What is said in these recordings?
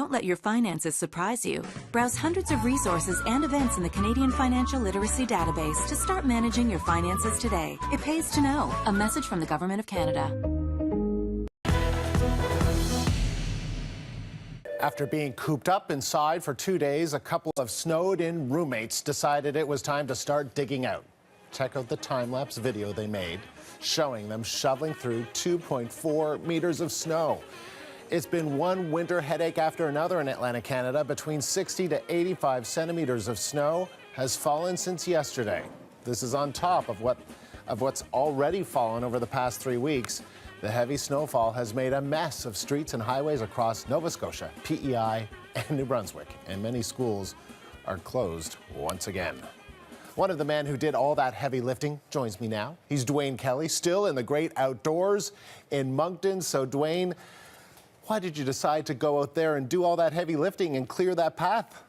Don't let your finances surprise you. Browse hundreds of resources and events in the Canadian Financial Literacy Database to start managing your finances today. It pays to know. A message from the Government of Canada. After being cooped up inside for 2 days, a couple of snowed-in roommates decided it was time to start digging out. Check out the time-lapse video they made, showing them shoveling through 2.4 meters of snow. It's been one winter headache after another in Atlantic Canada. Between 60 to 85 centimeters of snow has fallen since yesterday. This is on top of what's already fallen over the past 3 weeks. The heavy snowfall has made a mess of streets and highways across Nova Scotia, PEI, and New Brunswick, and many schools are closed once again. One of the men who did all that heavy lifting joins me now. He's Dwayne Kelly, still in the great outdoors in Moncton. So, Dwayne, why did you decide to go out there and do all that heavy lifting and clear that path?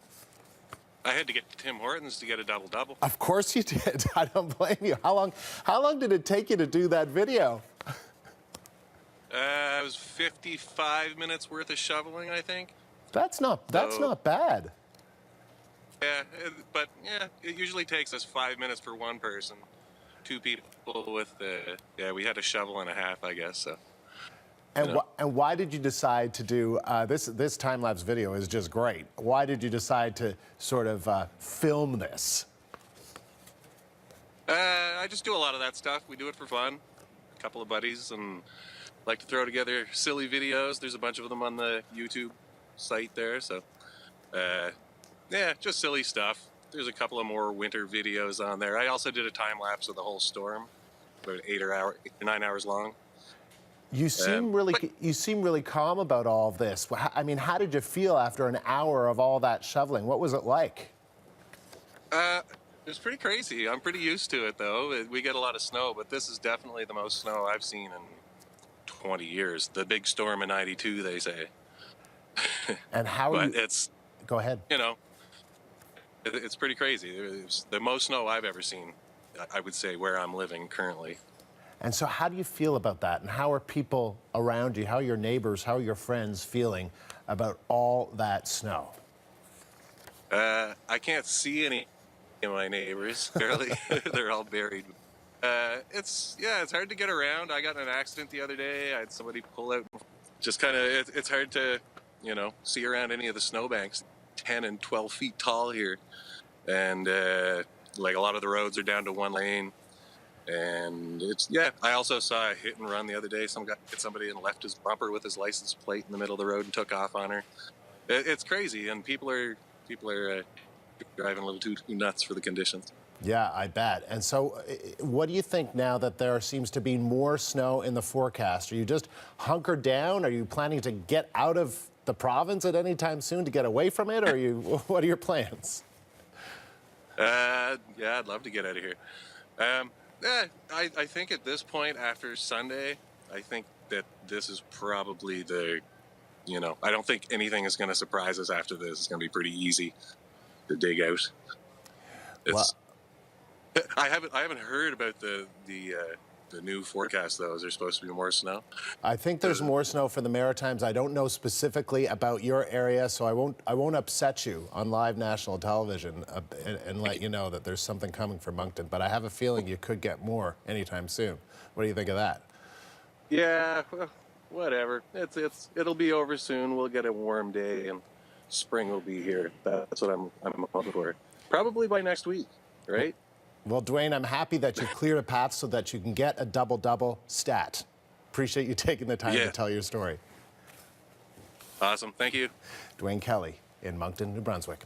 I had to get to Tim Hortons to get a double-double. Of course you did. I don't blame you. How long did it take you to do that video? It was 55 minutes worth of shoveling, I think. That's not bad. Yeah, it usually takes us 5 minutes for one person. 2 people with we had a shovel and a half, I guess. So. And why did you decide to do this time-lapse video is just great. Why did you decide to sort of film this? I just do a lot of that stuff. We do it for fun. A couple of buddies and like to throw together silly videos. There's a bunch of them on the YouTube site there. So, just silly stuff. There's a couple of more winter videos on there. I also did a time-lapse of the whole storm, about 8 or 9 hours long. You seem really calm about all of this. I mean, how did you feel after an hour of all that shoveling? What was it like? It was pretty crazy. I'm pretty used to it, though. We get a lot of snow, but this is definitely the most snow I've seen in 20 years. The big storm in '92, they say. And how? Go ahead. You know, it's pretty crazy. It's the most snow I've ever seen, I would say, where I'm living currently. And so how do you feel about that? And how are people around you, how are your neighbors, how are your friends feeling about all that snow? I can't see any of my neighbors, barely. They're all buried. It's hard to get around. I got in an accident the other day. I had somebody pull out. Just kind of, it's hard to, see around any of the snowbanks. 10 and 12 feet tall here. And like a lot of the roads are down to one lane. And I also saw a hit and run the other day. Some guy hit somebody and left his bumper with his license plate in the middle of the road and took off on her. It's crazy, and people are driving a little too nuts for the conditions. Yeah, I bet. And so what do you think now that there seems to be more snow in the forecast? Are you just hunkered down? Are you planning to get out of the province at any time soon to get away from it? Or what are your plans? I'd love to get out of here. I think at this point, after Sunday, I think that this is probably I don't think anything is going to surprise us after this. It's going to be pretty easy to dig out. I haven't heard about the new forecast, though. Is there supposed to be more snow? I think there's more snow for the Maritimes. I don't know specifically about your area, so I won't upset you on live national television and let you know that there's something coming for Moncton. But I have a feeling you could get more anytime soon. What do you think of that? Yeah, well, whatever. It'll be over soon. We'll get a warm day, and spring will be here. That's what I'm hoping for. Probably by next week, right? Well, Dwayne, I'm happy that you cleared a path so that you can get a double-double stat. Appreciate you taking the time to tell your story. Awesome. Thank you. Dwayne Kelly in Moncton, New Brunswick.